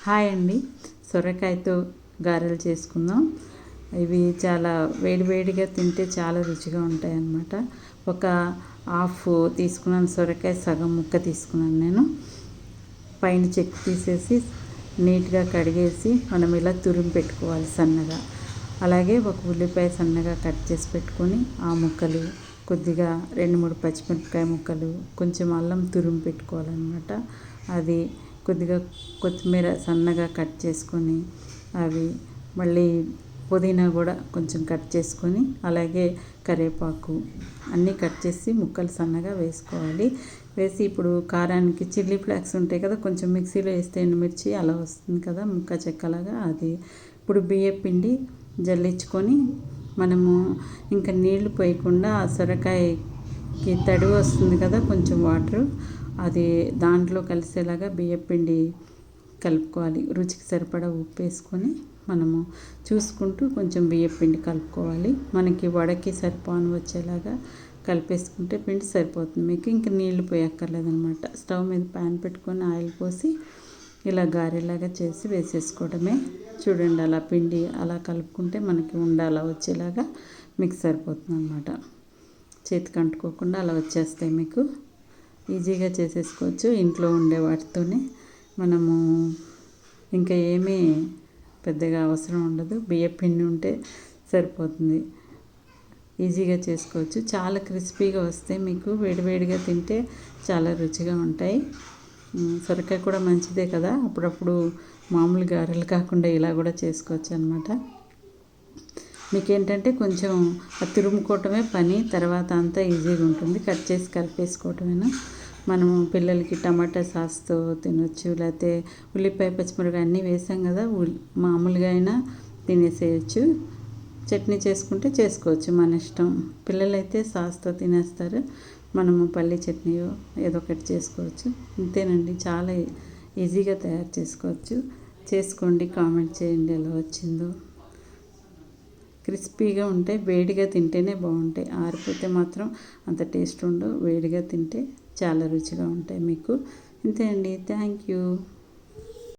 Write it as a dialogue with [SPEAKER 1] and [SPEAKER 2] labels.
[SPEAKER 1] Hi అండి. సొరకాయతో గారెలు చేసుకుందాం. ఇవి చాలా వేడివేడిగా తింటే చాలా రుచిగా ఉంటాయి అన్నమాట. ఒక హాఫ్ తీసుకున్నాను సొరకాయ, సగం ముక్క తీసుకున్నాను నేను. పైన చెక్కు తీసేసి నీట్గా కడిగేసి మనం ఇలా తురిమి పెట్టుకోవాలి సన్నగా. అలాగే ఒక ఉల్లిపాయ సన్నగా కట్ చేసి పెట్టుకొని ఆ ముక్కలు, కొద్దిగా 2-3 పచ్చిమిరపకాయ ముక్కలు, కొంచెం అల్లం తురిమి పెట్టుకోవాలన్నమాట. అది కొద్దిగా కొత్తిమీర సన్నగా కట్ చేసుకొని, అవి మళ్ళీ పుదీనా కూడా కొంచెం కట్ చేసుకొని, అలాగే కరివేపాకు అన్నీ కట్ చేసి ముక్కలు సన్నగా వేసుకోవాలి. వేసి ఇప్పుడు కారానికి చిల్లీ ఫ్లేక్స్ ఉంటాయి కదా, కొంచెం మిక్సీలో వేస్తే ఎండుమిర్చి అలా వస్తుంది కదా ముక్క చెక్కలాగా, అది ఇప్పుడు బియ్యం పిండి జల్లించుకొని మనము ఇంకా నీళ్లు పోయకుండా ఆ సొరకాయకి తడి వస్తుంది కదా కొంచెం వాటరు, అది దాంట్లో కలిసేలాగా బియ్యపిండి కలుపుకోవాలి. రుచికి సరిపడా ఉప్పు వేసుకొని మనము చూసుకుంటూ కొంచెం బియ్యపిండి కలుపుకోవాలి. మనకి వడకి సరిపోను వచ్చేలాగా కలిపేసుకుంటే పిండి సరిపోతుంది మీకు. ఇంక నీళ్లు పోయక్కర్లేదనమాట. స్టవ్ మీద ప్యాన్ పెట్టుకొని ఆయిల్ పోసి ఇలా గారెలాగా చేసి వేసేసుకోవడమే. చూడండి, అలా పిండి అలా కలుపుకుంటే మనకి అలా వచ్చేలాగా మీకు సరిపోతుంది అనమాట. చేతికి అంటుకోకుండా అలా వచ్చేస్తాయి మీకు. ఈజీగా చేసేసుకోవచ్చు ఇంట్లో ఉండే వాటితోనే. మనము ఇంకా ఏమీ పెద్దగా అవసరం ఉండదు, బియ్యం పిండి ఉంటే సరిపోతుంది. ఈజీగా చేసుకోవచ్చు. చాలా క్రిస్పీగా వస్తాయి మీకు. వేడివేడిగా తింటే చాలా రుచిగా ఉంటాయి. సొరకాయ కూడా మంచిదే కదా, అప్పుడప్పుడు మామూలు గారెలు కాకుండా ఇలా కూడా చేసుకోవచ్చు అనమాట. మీకేంటంటే కొంచెం తురుముకోవటమే పని, తర్వాత అంతా ఈజీగా ఉంటుంది. కట్ చేసి కలిపేసుకోవటమేనా. మనము పిల్లలకి టమాటా సాస్తో తినొచ్చు, లేకపోతే ఉల్లిపాయ పచ్చిమిరపకాయ అన్నీ వేసాం కదా, మామూలుగా అయినా తినేసేయచ్చు. చట్నీ చేసుకుంటే చేసుకోవచ్చు, మన ఇష్టం. పిల్లలైతే సాస్తో తినేస్తారు, మనము పల్లి చట్నీయో ఏదో ఒకటి చేసుకోవచ్చు. అంతేనండి, చాలా ఈజీగా తయారు చేసుకోవచ్చు. చేసుకోండి, కామెంట్ చేయండి ఎలా వచ్చిందో. క్రిస్పీగా ఉంటాయి, వేడిగా తింటేనే బాగుంటాయి. ఆరిపోతే మాత్రం అంత టేస్ట్ ఉండవు. వేడిగా తింటే చాలా రుచిగా ఉంటాయి మీకు. ఇంతే అండి. Thank you.